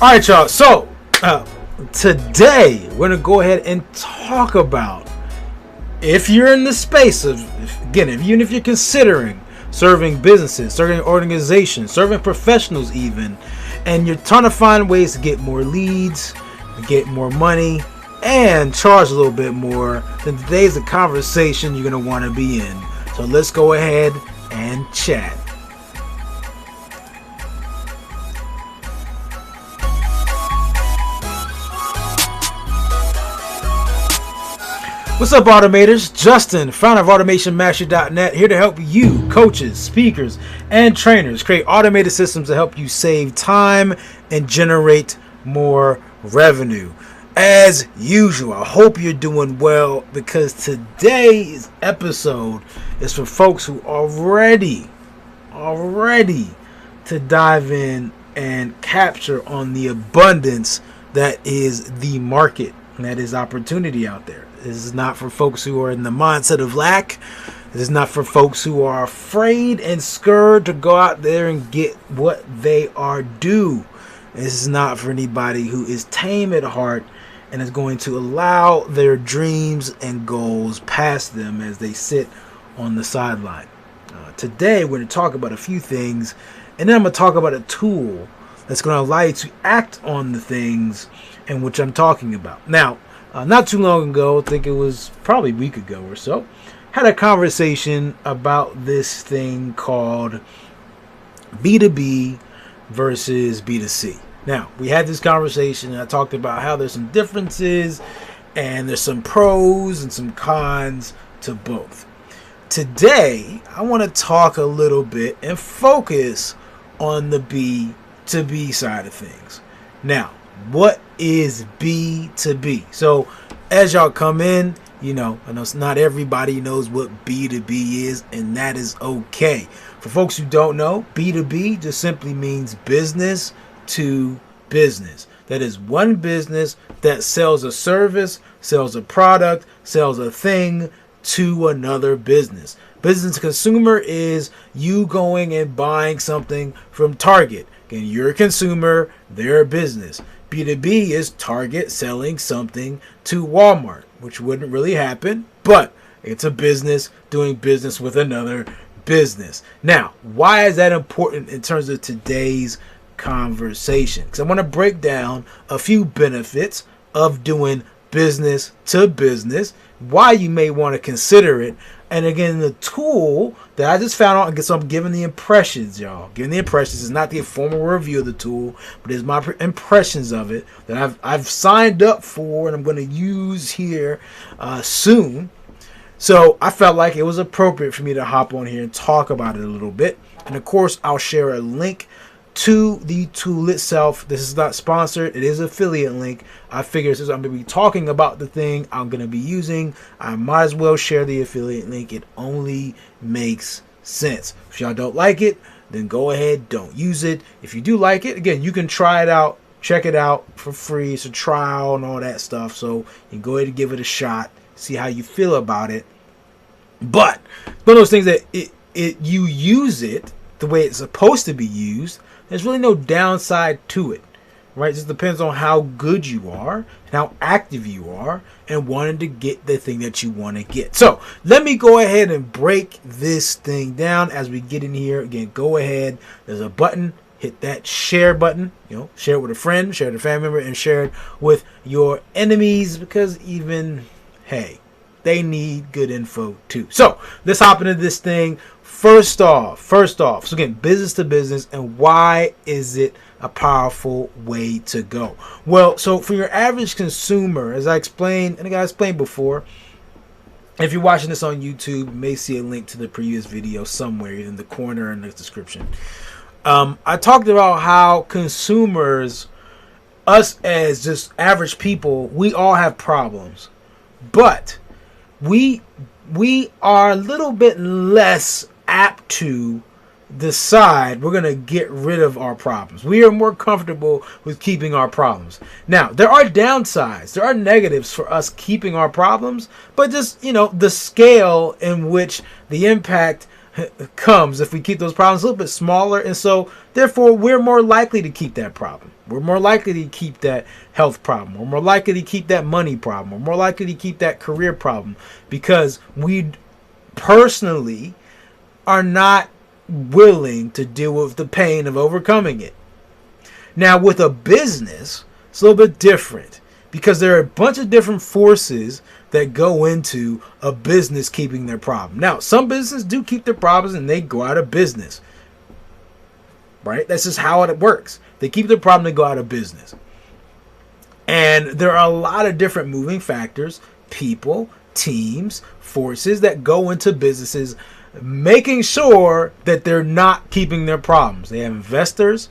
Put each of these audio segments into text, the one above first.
All right, y'all. So today we're gonna go ahead and talk about if you're in the space of, again, even if you're considering serving businesses, serving organizations, serving professionals, even, and you're trying to find ways to get more leads, get more money, and charge a little bit more, then today's a conversation you're gonna want to be in. So let's go ahead and chat. What's up, automators? Justin, founder of AutomationMastery.net, here to help you, coaches, speakers, and trainers create automated systems to help you save time and generate more revenue. As usual, I hope you're doing well, because today's episode is for folks who are ready to dive in and capture on the abundance that is the market and that is opportunity out there. This is not for folks who are in the mindset of lack. This is not for folks who are afraid and scared to go out there and get what they are due. This is not for anybody who is tame at heart and is going to allow their dreams and goals pass them as they sit on the sideline. Today, we're going to talk about a few things, and then I'm going to talk about a tool that's going to allow you to act on the things in which I'm talking about. Now, not too long ago, I think it was probably a week ago or so, had a conversation about this thing called B2B versus B2C. Now, we had this conversation and I talked about how there's some differences and there's some pros and some cons to both. Today, I want to talk a little bit and focus on the B2B side of things. Now, what is B2B? So as y'all come in, I know not everybody knows what B2B is, and that is okay. For folks who don't know, B2B just simply means business to business. That is one business that sells a service, sells a product, sells a thing to another business. Business to consumer is you going and buying something from Target. Again, you're a consumer, they're a business. B2B is Target selling something to Walmart, which wouldn't really happen, but it's a business doing business with another business. Now, why is that important in terms of today's conversation? Because I want to break down a few benefits of doing business to business, why you may want to consider it, and again, the tool that I just found out, so I'm giving the impressions, y'all. Giving the impressions is not the formal review of the tool, but it's my impressions of it that I've signed up for and I'm going to use here soon. So I felt like it was appropriate for me to hop on here and talk about it a little bit. And of course, I'll share a link to the tool itself. This is not sponsored. It is an affiliate link. I figure since I'm going to be talking about the thing I'm going to be using, I might as well share the affiliate link. It only makes sense. If y'all don't like it, then go ahead, don't use it. If you do like it, again, you can try it out, check it out for free. It's a trial and all that stuff. So you can go ahead and give it a shot, see how you feel about it. But one of those things that you use it the way it's supposed to be used. There's really no downside to it, right? It just depends on how good you are and how active you are and wanting to get the thing that you want to get. So let me go ahead and break this thing down as we get in here. Again, go ahead. There's a button. Hit that share button. Share it with a friend, share it with a family member, and share it with your enemies, because even, hey, they need good info too. So let's hop into this thing. First off, so again, business to business, and why is it a powerful way to go? Well, so for your average consumer, as I explained, and I explained before, if you're watching this on YouTube, you may see a link to the previous video somewhere in the corner in the description. I talked about how consumers, us as just average people, we all have problems, but we are a little bit less apt to decide we're going to get rid of our problems. We are more comfortable with keeping our problems. Now, there are downsides. There are negatives for us keeping our problems, but just, the scale in which the impact comes if we keep those problems a little bit smaller. And so therefore we're more likely to keep that problem. We're more likely to keep that health problem. We're more likely to keep that money problem. We're more likely to keep that career problem, because we personally are not willing to deal with the pain of overcoming it. Now with a business, it's a little bit different, because there are a bunch of different forces that go into a business keeping their problem. Now, some businesses do keep their problems and they go out of business. Right? That's just how it works. They keep their problem and go out of business. And there are a lot of different moving factors, people, teams, forces that go into businesses making sure that they're not keeping their problems. They have investors.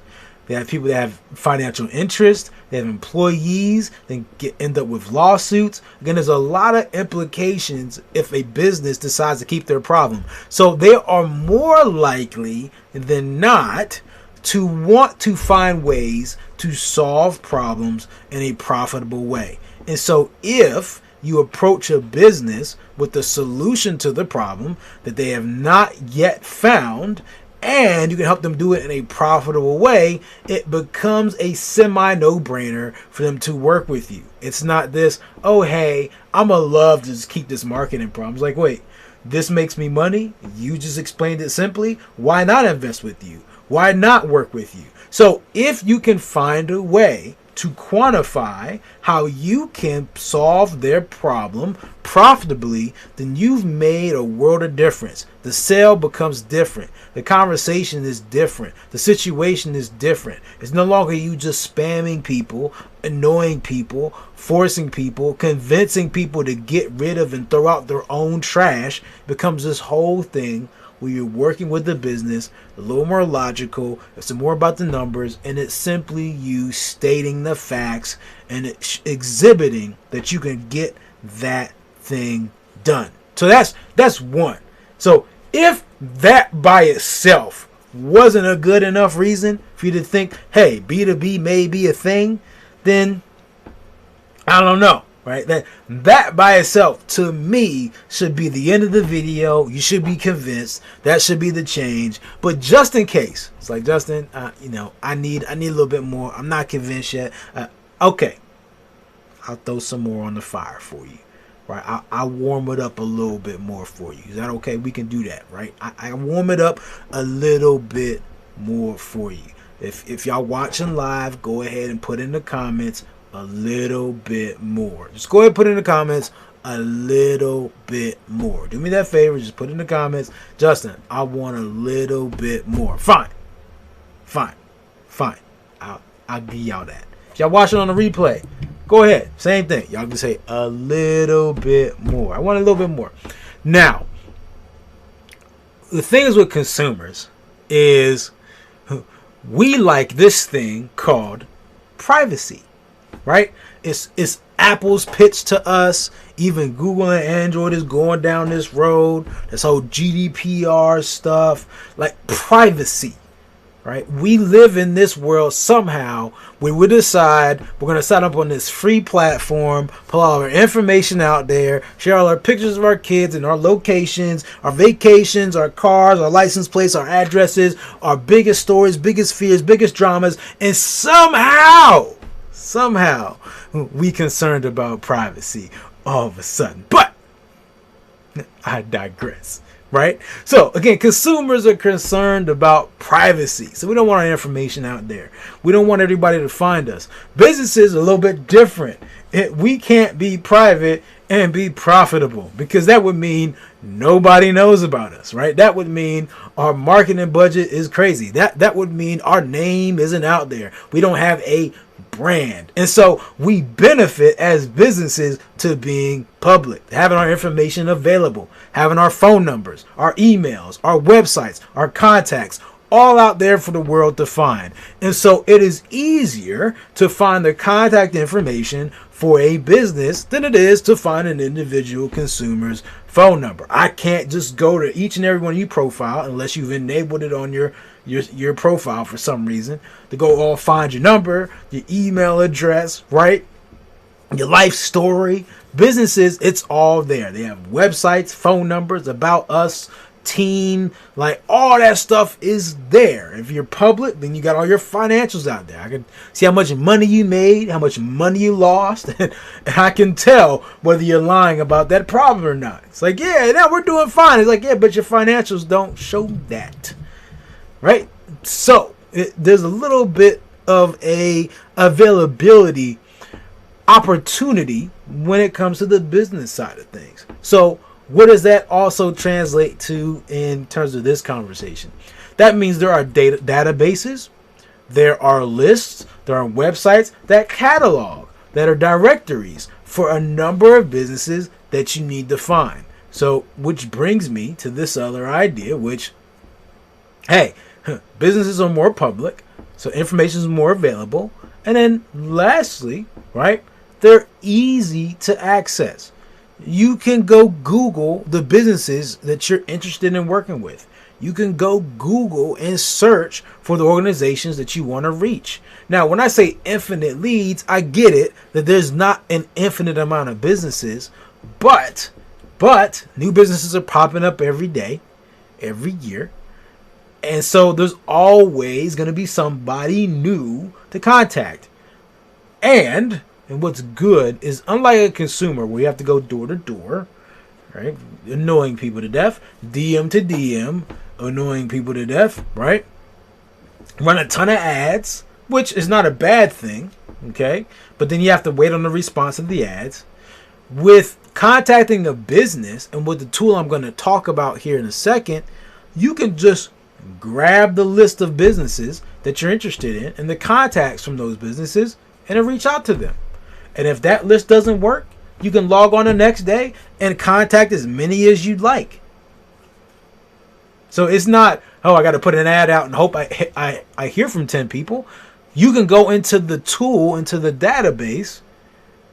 They have people that have financial interest. They have employees. They end up with lawsuits. Again, there's a lot of implications if a business decides to keep their problem. So they are more likely than not to want to find ways to solve problems in a profitable way. And so if you approach a business with a solution to the problem that they have not yet found, and you can help them do it in a profitable way, it becomes a semi-no-brainer for them to work with you. It's not this, oh, hey, I'm going to love to just keep this marketing problem. It's like, wait, this makes me money? You just explained it simply. Why not invest with you? Why not work with you? So if you can find a way to quantify how you can solve their problem profitably, then you've made a world of difference. The sale becomes different. The conversation is different. The situation is different. It's no longer you just spamming people, annoying people, forcing people, convincing people to get rid of and throw out their own trash. It becomes this whole thing where you're working with the business, a little more logical, it's more about the numbers, and it's simply you stating the facts and exhibiting that you can get that thing done. So that's one. So if that by itself wasn't a good enough reason for you to think, hey, B2B may be a thing, then I don't know. Right? That by itself, to me, should be the end of the video. You should be convinced. That should be the change. But just in case, it's like, Justin, I need a little bit more. I'm not convinced yet. Okay, I'll throw some more on the fire for you. Right? I'll warm it up a little bit more for you. Is that okay? We can do that, right? I warm it up a little bit more for you. If y'all watching live, go ahead and put in the comments a little bit more. Just go ahead and put in the comments a little bit more. Do me that favor. Just put in the comments, Justin, I want a little bit more. Fine. I'll give y'all that. If y'all watching on the replay, go ahead. Same thing. Y'all can say a little bit more. I want a little bit more. Now, the thing is with consumers is we like this thing called privacy. Right? It's Apple's pitch to us. Even Google and Android is going down this road. This whole GDPR stuff. Like privacy. Right? We live in this world somehow where we decide we're going to sign up on this free platform, pull all our information out there, share all our pictures of our kids and our locations, our vacations, our cars, our license plates, our addresses, our biggest stories, biggest fears, biggest dramas, and somehow we concerned about privacy all of a sudden. But I digress, right? So again, consumers are concerned about privacy. So we don't want our information out there. We don't want everybody to find us. Businesses are a little bit different. We can't be private and be profitable, because that would mean nobody knows about us, right? That would mean our marketing budget is crazy. That would mean our name isn't out there. We don't have a brand. And so we benefit as businesses to being public, having our information available, having our phone numbers, our emails, our websites, our contacts, all out there for the world to find. And so it is easier to find the contact information for a business than it is to find an individual consumer's phone number. I can't just go to each and every one of you profile unless you've enabled it on your profile for some reason to go all find your number, your email address, right? Your life story. Businesses, it's all there. They have websites, phone numbers, about us, team, like all that stuff is there. If you're public, then you got all your financials out there. I can see how much money you made, how much money you lost, and I can tell whether you're lying about that problem or not. It's like, yeah, now we're doing fine. It's like, yeah, but your financials don't show that, right? So there's a little bit of a availability opportunity when it comes to the business side of things. So what does that also translate to in terms of this conversation? That means there are databases, there are lists, there are websites that catalog, that are directories for a number of businesses that you need to find. So, which brings me to this other idea, which, hey, businesses are more public, so information is more available. And then lastly, right, they're easy to access. You can go Google the businesses that you're interested in working with. You can go Google and search for the organizations that you want to reach. Now, when I say infinite leads, I get it that there's not an infinite amount of businesses, but new businesses are popping up every day, every year. And so there's always going to be somebody new to contact. And what's good is, unlike a consumer where you have to go door to door, right, annoying people to death, DM to DM, annoying people to death, right, run a ton of ads, which is not a bad thing, okay, but then you have to wait on the response of the ads. With contacting a business, and with the tool I'm going to talk about here in a second, you can just grab the list of businesses that you're interested in and the contacts from those businesses and reach out to them. And if that list doesn't work, you can log on the next day and contact as many as you'd like. So it's not, oh, I got to put an ad out and hope I hear from 10 people. You can go into the tool, into the database,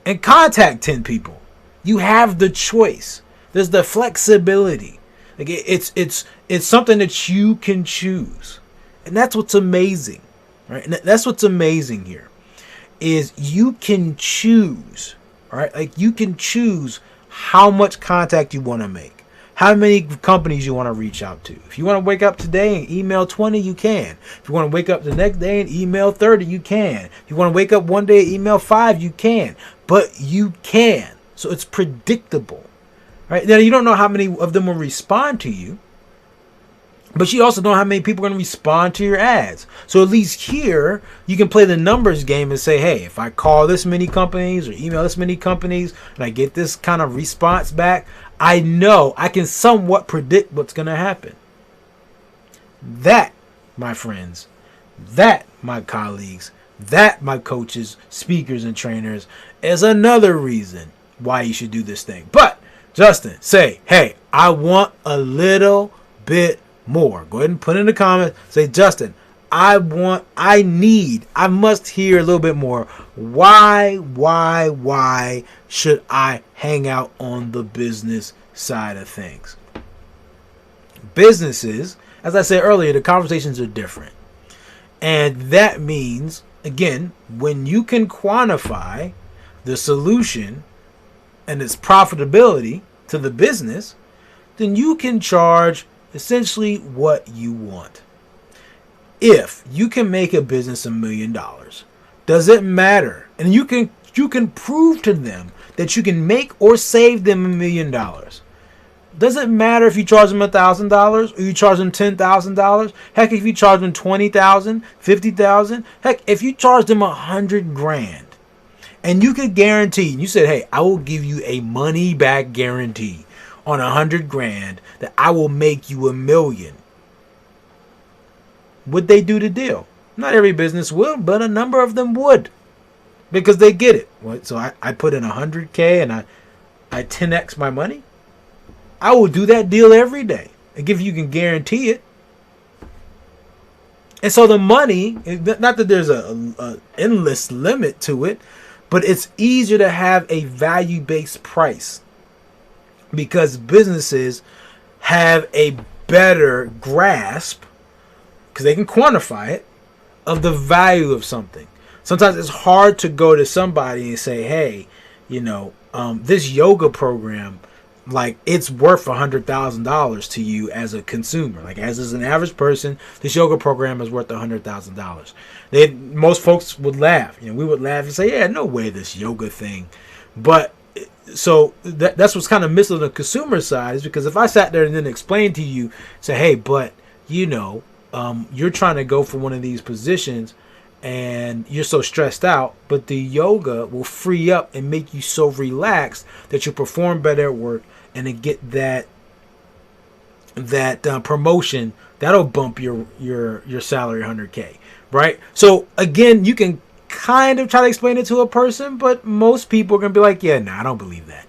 and contact 10 people. You have the choice. There's the flexibility. Like it's something that you can choose. And that's what's amazing, right? And that's what's amazing here is you can choose, right? Like you can choose how much contact you want to make, how many companies you want to reach out to. If you want to wake up today and email 20, you can. If you want to wake up the next day and email 30, you can. If you want to wake up one day and email 5, you can. But you can. So it's predictable. Right? Now, you don't know how many of them will respond to you, but you also don't know how many people are going to respond to your ads. So at least here, you can play the numbers game and say, hey, if I call this many companies or email this many companies and I get this kind of response back, I know I can somewhat predict what's going to happen. That, my friends, that, my colleagues, that, my coaches, speakers, and trainers, is another reason why you should do this thing. But Justin, say, hey, I want a little bit more. Go ahead and put in the comments. Say, Justin, I must hear a little bit more. Why should I hang out on the business side of things? Businesses, as I said earlier, the conversations are different. And that means, again, when you can quantify the solution and its profitability to the business, then you can charge essentially what you want. If you can make a business $1 million, does it matter? And you can prove to them that you can make or save them $1 million. Does it matter if you charge them $1,000 or you charge them $10,000? Heck, if you charge them $20,000, $50,000, heck, if you charge them $100,000, and you could guarantee, you said, hey, I will give you a money back guarantee on $100,000 that I will make you $1 million. Would they do the deal? Not every business will, but a number of them would, because they get it. So I put in $100K and I 10x my money. I will do that deal every day. If you can guarantee it. And so the money, not that there's a endless limit to it, but it's easier to have a value-based price because businesses have a better grasp, because they can quantify it, of the value of something. Sometimes it's hard to go to somebody and say, hey, this yoga program, like it's worth $100,000 to you as a consumer. Like as an average person, this yoga program is worth $100,000. Most folks would laugh. You know, we would laugh and say, "Yeah, no way, this yoga thing." But so that's what's kind of missing on the consumer side, is because if I sat there and then explained to you, say, "Hey, but you know, you're trying to go for one of these positions." And you're so stressed out, but the yoga will free up and make you so relaxed that you perform better at work, and to get that promotion that'll bump your salary 100K, right? So again, you can kind of try to explain it to a person, but most people are gonna be like, yeah, I don't believe that,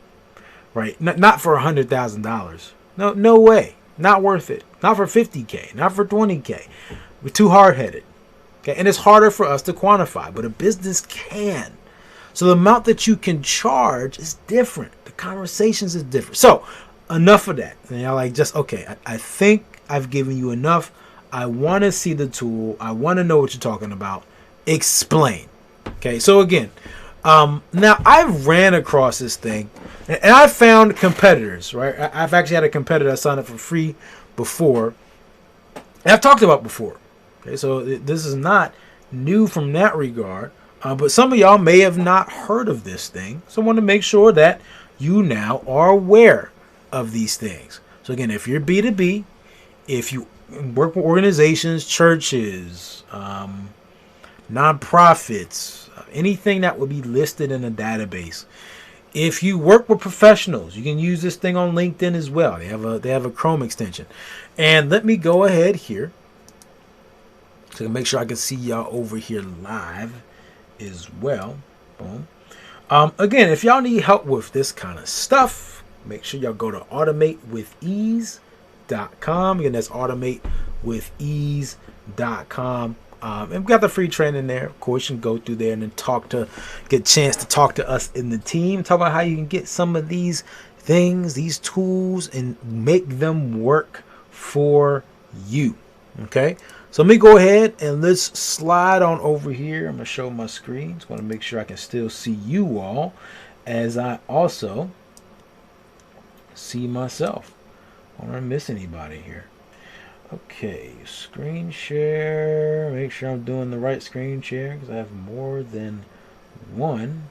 right? Not for $100,000. No way, not worth it. Not for 50K, not for 20K. We're too hard headed. Okay, and it's harder for us to quantify, but a business can. So the amount that you can charge is different. The conversations is different. So enough of that. And you're like, just okay. I think I've given you enough. I want to see the tool. I want to know what you're talking about. Explain. Okay. So again, now I ran across this thing, and I found competitors. Right. I've actually had a competitor that signed up for free before, and I've talked about before. Okay, so this is not new from that regard, but some of y'all may have not heard of this thing. So I want to make sure that you now are aware of these things. So again, if you're B2B, if you work with organizations, churches, nonprofits, anything that would be listed in a database. If you work with professionals, you can use this thing on LinkedIn as well. They have a Chrome extension. And let me go ahead here. So make sure I can see y'all over here live as well. Boom. Again, if y'all need help with this kind of stuff, make sure y'all go to automatewithease.com. Again, that's automatewithease.com. And we got the free training there. Of course, you can go through there and then get a chance to talk to us in the team. Talk about how you can get some of these things, these tools, and make them work for you. Okay. So let me go ahead and let's slide on over here. I'm going to show my screen. Just want to make sure I can still see you all as I also see myself. I don't want to miss anybody here. Okay, screen share. Make sure I'm doing the right screen share because I have more than one.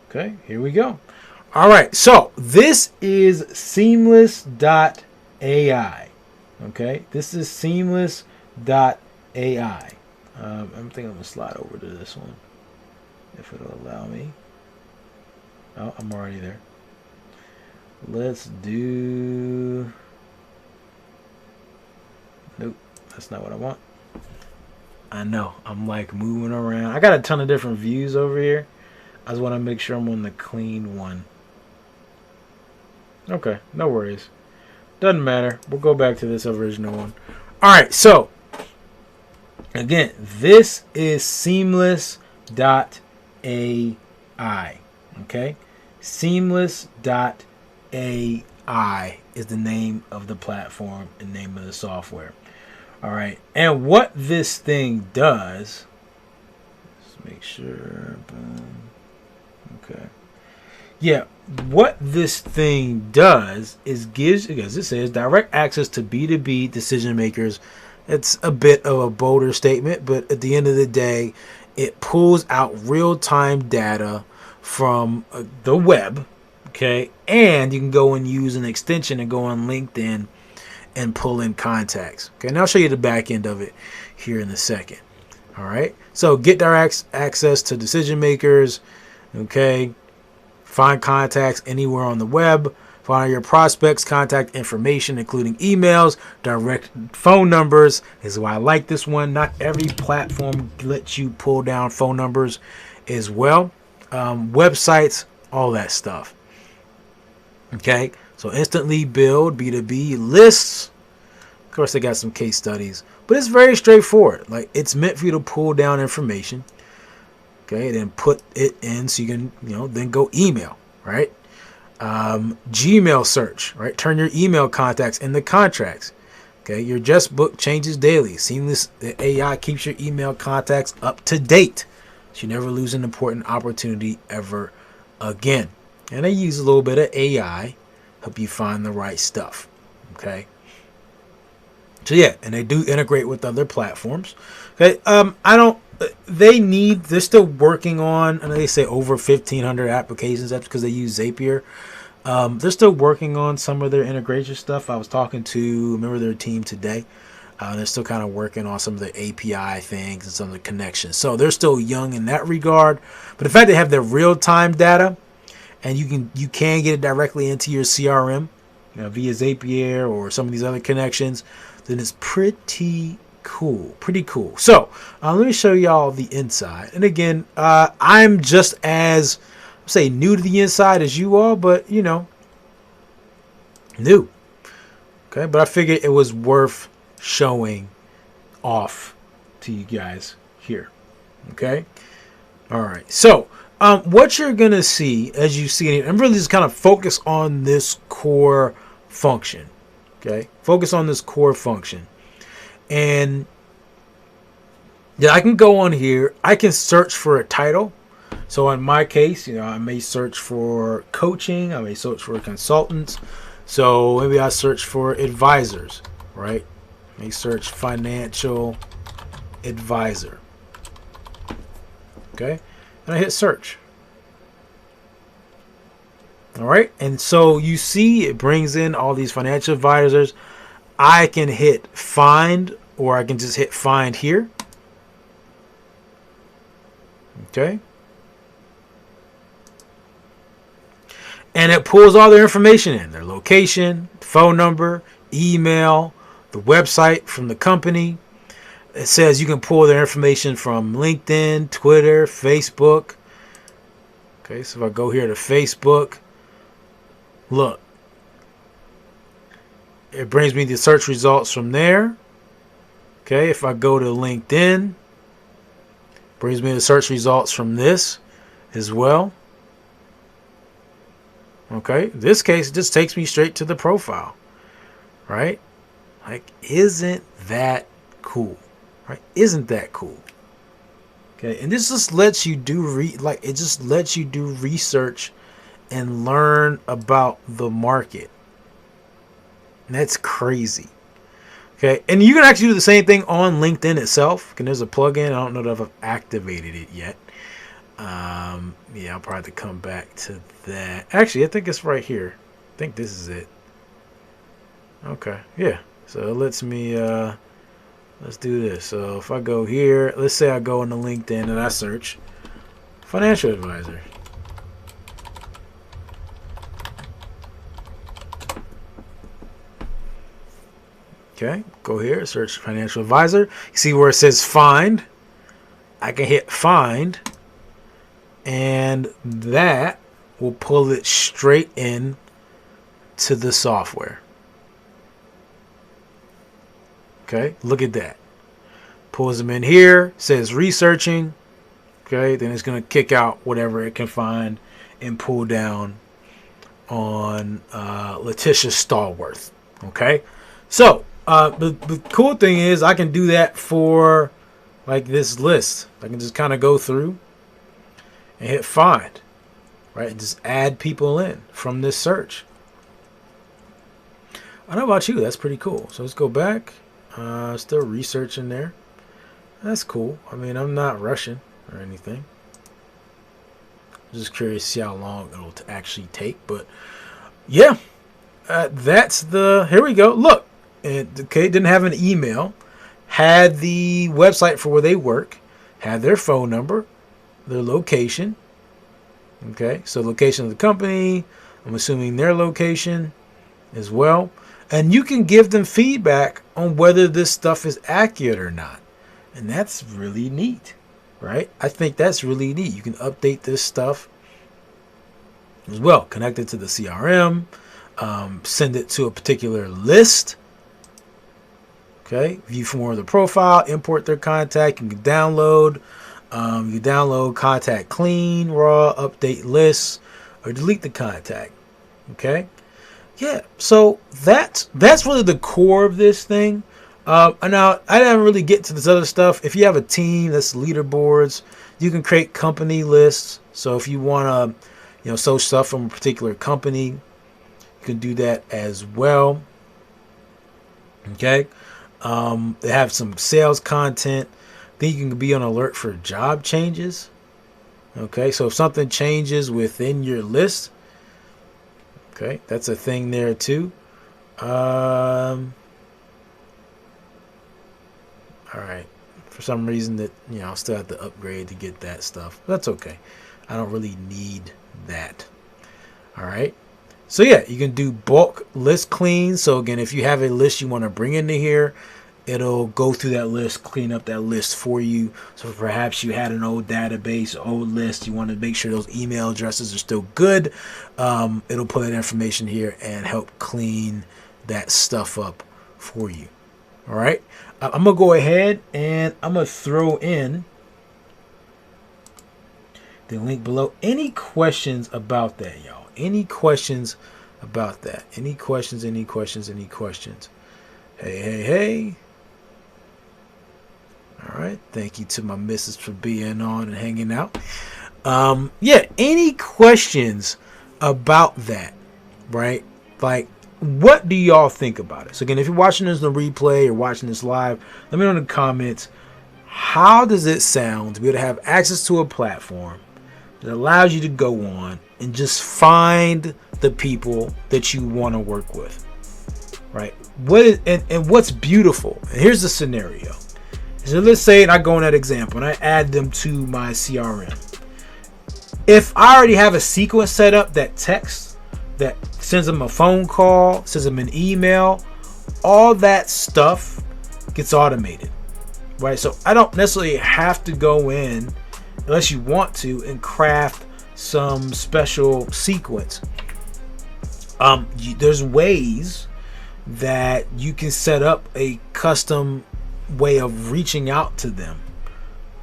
Okay, here we go. All right, so this is seamless.ai. Okay, this is seamless.ai. I'm thinking I'm going to slide over to this one if it'll allow me. Oh, I'm already there. Let's do... Nope, that's not what I want. I know, I'm like moving around. I got a ton of different views over here. I just want to make sure I'm on the clean one. Okay, no worries. Doesn't matter. We'll go back to this original one. All right, so again, this is seamless.ai. Okay, seamless.ai is the name of the platform and name of the software. All right, and what this thing does, let's make sure. Boom. Okay. Yeah, what this thing does is gives, as it says, direct access to B2B decision makers. It's a bit of a bolder statement, but at the end of the day, it pulls out real-time data from the web, okay? And you can go and use an extension and go on LinkedIn and pull in contacts. Okay, and I'll show you the back end of it here in a second. All right, so get direct access to decision makers, okay? Find contacts anywhere on the web. Find your prospects' contact information, including emails, direct phone numbers. This is why I like this one. Not every platform lets you pull down phone numbers as well. Websites, all that stuff. Okay, so instantly build B2B lists. Of course, they got some case studies, but it's very straightforward. Like, it's meant for you to pull down information. Okay, then put it in so you can, then go email, right? Gmail search, right? Turn your email contacts into contracts. Okay, your Just Book changes daily. Seamless AI keeps your email contacts up to date, so you never lose an important opportunity ever again. And they use a little bit of AI, help you find the right stuff. Okay. So yeah, and they do integrate with other platforms. Okay. I don't. They're still working on. I know they say over 1,500 applications. That's because they use Zapier. They're still working on some of their integration stuff. I was talking to a member of their team today. They're still kind of working on some of the API things and some of the connections. So they're still young in that regard. But the fact they have their real-time data, and you can get it directly into your CRM, via Zapier or some of these other connections, then it's pretty cool. Pretty cool. So let me show y'all the inside. And again, I'm just as say new to the inside as you are, but new. Okay, but I figured it was worth showing off to you guys here. Okay. All right. So what you're gonna see as you see it, and really just kind of focus on this core function. Okay, focus on this core function, and yeah, I can go on here. I can search for a title. So in my case, I may search for coaching. I may search for consultants. So maybe I search for advisors, right? I may search financial advisor. Okay, and I hit search. All right, and so you see it brings in all these financial advisors. I can hit find, or I can just hit find here. Okay. And it pulls all their information in, their location, phone number, email, the website from the company. It says you can pull their information from LinkedIn, Twitter, Facebook. Okay, so if I go here to Facebook, look, it brings me the search results from there. Okay, if I go to LinkedIn, it brings me the search results from this as well. Okay, in this case, it just takes me straight to the profile, right? Like, isn't that cool? Right? Isn't that cool? Okay, and this just lets you do it just lets you do research and learn about the market. And that's crazy. Okay, and you can actually do the same thing on LinkedIn itself. And there's a plugin. I don't know if I've activated it yet. Yeah, I'll probably have to come back to that. Actually, I think it's right here. I think this is it. Okay, yeah. So it lets me, let's do this. So if I go here, let's say I go into LinkedIn and I search financial advisor. Okay, go here, search financial advisor. You see where it says find. I can hit find, and that will pull it straight in to the software. Okay, look at that. Pulls them in here, says researching. Okay, then it's going to kick out whatever it can find and pull down on Letitia Stallworth. Okay, so the cool thing is I can do that for like this list. I can just kind of go through and hit find, right? And just add people in from this search. I know about you, that's pretty cool. So let's go back. Still researching there. That's cool. I mean, I'm not rushing or anything. I'm just curious to see how long it'll actually take. But yeah, that's the. Here we go. Look, okay, didn't have an email. Had the website for where they work. Had their phone number, their location. Okay, so location of the company. I'm assuming their location as well. And you can give them feedback on whether this stuff is accurate or not. And that's really neat, right? I think that's really neat. You can update this stuff as well. Connect it to the CRM. Send it to a particular list. Okay, view for more of the profile. Import their contact. You can download. You download contact clean, raw, update lists, or delete the contact. Okay. Yeah, so that's really the core of this thing. Now, I didn't really get to this other stuff. If you have a team that's leaderboards, you can create company lists. So if you want to, sell stuff from a particular company. You can do that as well. Okay. They have some sales content. Then you can be on alert for job changes. Okay, so if something changes within your list, okay, that's a thing there too. All right. For some reason that, I still have to upgrade to get that stuff. That's okay. I don't really need that. All right. So yeah, you can do bulk list clean. So again, if you have a list you want to bring into here, it'll go through that list, clean up that list for you. So perhaps you had an old database, old list. You want to make sure those email addresses are still good. It'll put that information here and help clean that stuff up for you. All right. I'm going to go ahead and I'm going to throw in the link below. Any questions about that, y'all? Any questions about that? Any questions? Any questions? Any questions? Hey. All right. Thank you to my missus for being on and hanging out. Yeah. Any questions about that? Right? Like, what do y'all think about it? So again, if you're watching this on the replay or watching this live, let me know in the comments. How does it sound to be able to have access to a platform that allows you to go on and just find the people that you want to work with? Right? And what's beautiful? And here's the scenario. So let's say, and I go in that example, and I add them to my CRM. If I already have a sequence set up that texts, that sends them a phone call, sends them an email, all that stuff gets automated, right? So I don't necessarily have to go in, unless you want to, and craft some special sequence. There's ways that you can set up a custom way of reaching out to them,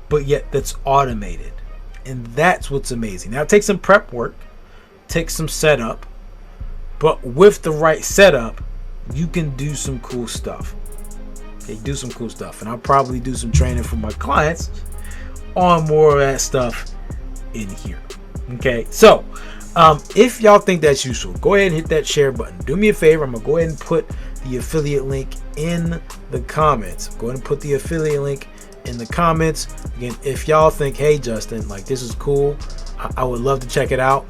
but yet that's automated, and that's what's amazing. Now it takes some prep work, takes some setup, but with the right setup, you can do some cool stuff. Okay, do some cool stuff, and I'll probably do some training for my clients on more of that stuff in here. Okay, so if y'all think that's useful, go ahead and hit that share button. Do me a favor, I'm gonna go ahead and put the affiliate link in the comments. Go ahead and put the affiliate link in the comments. Again, if y'all think, hey Justin, like this is cool, I would love to check it out.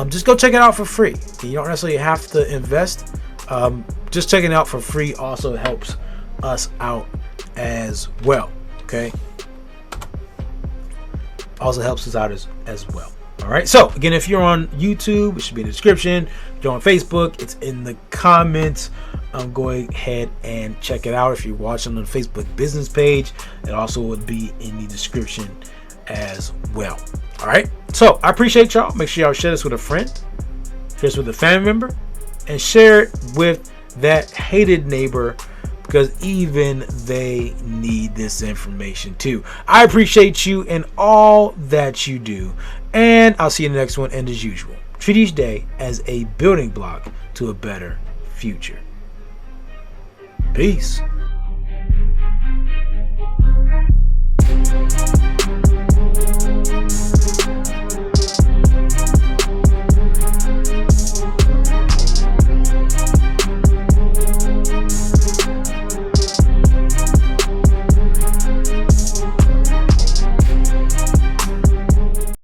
Just go check it out for free. You don't necessarily have to invest. Just checking it out for free also helps us out as well. Okay, also helps us out as well. All right. So again, if you're on YouTube, it should be in the description. If you're on Facebook, it's in the comments. Go ahead and check it out. If you're watching on the Facebook business page, it also would be in the description as well. All right. So I appreciate y'all. Make sure y'all share this with a friend, share this with a family member, and share it with that hated neighbor, because even they need this information too. I appreciate you and all that you do, and I'll see you in the next one. And as usual, treat each day as a building block to a better future. Peace.